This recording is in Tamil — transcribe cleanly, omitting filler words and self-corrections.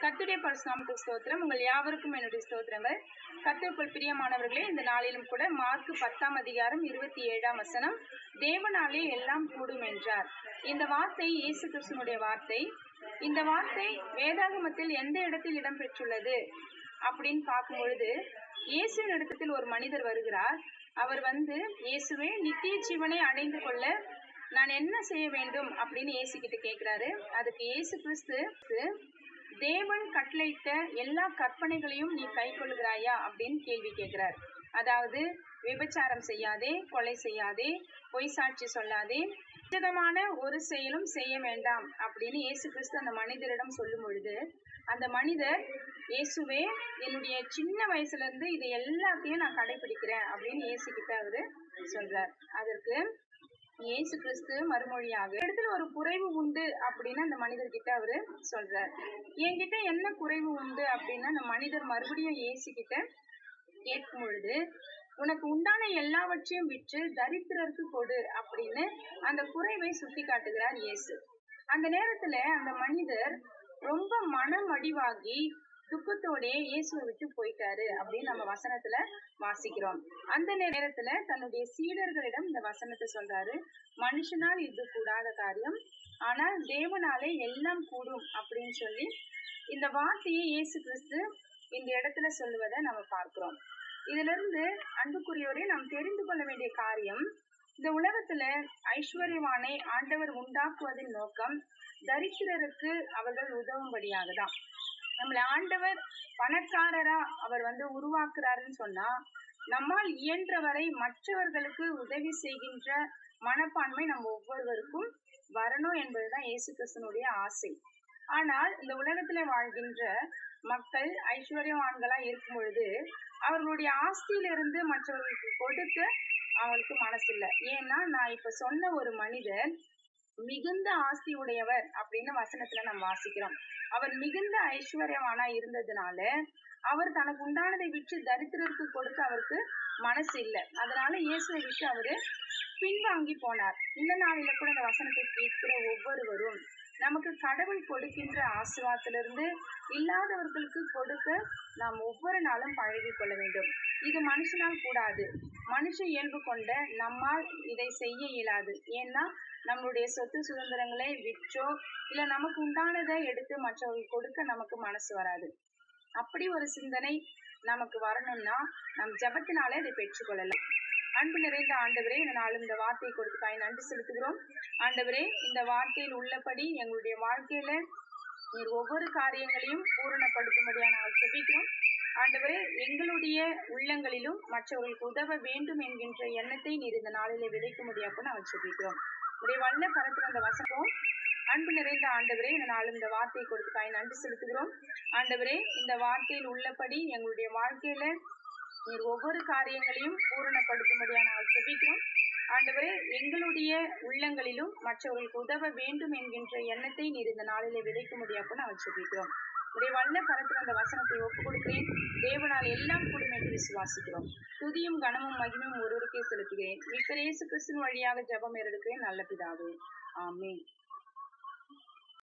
கர்த்தருடைய பரிசுநாமத்துக்கு ஸ்தோத்திரம். உங்கள் யாவருக்கும் என்னுடைய ஸ்தோத்திரங்கள். கர்த்தருக்குள் பிரியமானவர்களே, இந்த நாளிலும் கூட மார்க் 10:27 தேவனாலே எல்லாம் கூடும் என்றார். இந்த வார்த்தை இயேசு கிறிஸ்துனுடைய வார்த்தை. இந்த வார்த்தை வேதாகமத்தில் எந்த இடத்தில் இடம் பெற்றுள்ளது அப்படின்னு பார்க்கும் பொழுது, இயேசுவின் இடத்தில் ஒரு மனிதர் வருகிறார். அவர் இயேசுவே, நித்திய ஜீவனை அடைந்து கொள்ள நான் என்ன செய்ய வேண்டும் அப்படின்னு இயேசு கிட்ட கேட்கிறாரு. அதுக்கு இயேசு கிறிஸ்து, தேவன் கட்டளையிட்ட எல்லா கற்பனைகளையும் நீ கை கொள்ளுகிறாயா அப்படின்னு கேள்வி கேட்கிறார். அதாவது, விபச்சாரம் செய்யாதே, கொலை செய்யாதே, பொய் சாட்சி சொல்லாதே, விதமான ஒரு செயலும் செய்ய வேண்டாம் அப்படின்னு இயேசு கிறிஸ்து அந்த மனிதரிடம் சொல்லும் பொழுது, அந்த மனிதர், இயேசுவே, என்னுடைய சின்ன வயசுல இருந்து இது எல்லாத்தையும் நான் கடைபிடிக்கிறேன் அப்படின்னு இயேசு கிட்ட அவரு சொல்றார். அதற்கு இயேசு கிறிஸ்து மறுமொழியாக, இடத்துல ஒரு குறைவு உண்டு அப்படின்னு அந்த மனிதர்கிட்ட அவரு சொல்றார். என்கிட்ட என்ன குறைவு உண்டு அப்படின்னு அந்த மனிதர் மறுபடியும் இயேசு கிட்ட கேட்கும் பொழுது, உனக்கு உண்டான எல்லாவற்றையும் விற்று தரித்திரருக்கு கொடு அப்படின்னு அந்த குறைவை சுட்டி காட்டுகிறார் இயேசு. அந்த நேரத்துல அந்த மனிதர் ரொம்ப மனம் அடிவாகி துக்கத்தோட இயேசுவை விட்டு போயிட்டாரு அப்படின்னு நம்ம வசனத்துல வாசிக்கிறோம். அந்த நேரத்துல தன்னுடைய சீடர்களிடம் இந்த வசனத்தை சொல்றாரு. மனுஷனால் இது கூடாத காரியம், ஆனால் தேவனாலே எல்லாம் கூடும் அப்படின்னு சொல்லி இந்த வார்த்தையை இயேசு கிறிஸ்து இந்த இடத்துல சொல்லுவதை நம்ம பார்க்கிறோம். இதுல இருந்து அன்புக்குரியோரே நாம் தெரிந்து கொள்ள வேண்டிய காரியம், இந்த உலகத்துல ஐஸ்வர்யவானை ஆண்டவர் உண்டாக்குவதின் நோக்கம் தரித்திரருக்கு அவர்கள் உதவும்படியாக தான். நம்மளை ஆண்டவர் பணக்காரரா அவர் உருவாக்குறாருன்னு சொன்னா, நம்மால் இயன்றவரை மற்றவர்களுக்கு உதவி செய்கின்ற மனப்பான்மை நம்ம ஒவ்வொருவருக்கும் வரணும் என்பதுதான் இயேசு கிறிஸ்துனுடைய ஆசை. ஆனால் இந்த உலகத்துல வாழ்கின்ற மக்கள் ஐஸ்வர்யவான்களா இருக்கும் பொழுது அவர்களுடைய ஆஸ்தியிலிருந்து மற்றவர்களுக்கு கொடுக்க அவங்களுக்கு மனசு இல்லை. ஏன்னா, நான் இப்ப சொன்ன ஒரு மனிதர் மிகுந்த ஆஸ்தி உடையவர் அப்படின்னு வசனத்துல நம்ம வாசிக்கிறோம். அவர் மிகுந்த ஐஸ்வர்யவானா இருந்ததுனால அவர் தனக்கு உண்டானதை விற்று தரித்திரருக்கு கொடுக்க அவருக்கு மனசு இல்லை. அதனால இயேசுவை விட்டு அவரு பின்வாங்கி போனார். இந்த நாளில கூட இந்த வசனத்தை கேட்கிற ஒவ்வொருவரும் நமக்கு கடவுள் கொடுக்கின்ற ஆசீர்வாதத்திலிருந்து இல்லாதவர்களுக்கு கொடுக்க நாம் ஒவ்வொரு நாளும் பழகி கொள்ள வேண்டும். இது மனுஷனால் கூடாது. மனுஷ இயல்பு கொண்ட நம்மால் இதை செய்ய இயலாது. ஏன்னா, நம்மளுடைய சொத்து சுதந்திரங்களை விற்றோ இல்ல நமக்கு உண்டானதை எடுத்து மற்றவர்கள் கொடுக்க நமக்கு மனசு வராது. அப்படி ஒரு சிந்தனை நமக்கு வரணும்னா நம் ஜபத்தினாலே அதை பெற்றுக்கொள்ளலாம். அன்பு நிறைந்த ஆண்டவரே, இந்த நாளும் இந்த வார்த்தையை கொடுத்துக்காய் நன்றி செலுத்துகிறோம். ஆண்டவரே, இந்த வார்த்தையில் உள்ளபடி எங்களுடைய வாழ்க்கையில நீர் ஒவ்வொரு காரியங்களையும் பூரணப்படுத்தும்படியா நாங்கள் ஜெபிக்கிறோம். ஆண்டவரே, எங்களுடைய உள்ளங்களிலும் மற்றவர்களுக்கு உதவ வேண்டும் என்கின்ற எண்ணத்தை நீர் இந்த நாளிலே விதைக்க முடியாப்போ நாங்கள் ஜெபிக்கிறோம். உடைய வல்ல கரத்தில் அந்த வசனம். அன்பு நிறைந்த ஆண்டவரே, இந்த நாளும் இந்த வார்த்தையை கொடுத்துக்காய் நன்றி செலுத்துகிறோம். ஆண்டவரே, இந்த வார்த்தையில் உள்ளபடி எங்களுடைய வாழ்க்கையில நீர் ஒவ்வொரு காரியங்களையும் பூரணப்படுத்தும்படியா நாங்கள் ஜெபிக்கிறோம். ஆண்டவரே, எங்களுடைய உள்ளங்களிலும் மற்றவர்களுக்கு உதவ வேண்டும் என்கின்ற எண்ணத்தை நீர் இந்த நாளிலே விதைக்க முடியாப்போ நாங்கள் ஜெபிக்கிறோம். உடைய வல்ல கரத்தில் அந்த வசனத்தை ஒப்புக் கொடுக்கிறேன். தேவனால் எல்லாம் கூடும் என்று விசுவாசிக்கிறோம். துதியும் கனமும் மகிமையும் ஒருவருக்கே செலுத்துகிறேன். மீட்பர் இயேசு கிறிஸ்துவின் வழியாக ஜெபம் எடுக்கிறேன் நல்ல பிதாவே. ஆமென்.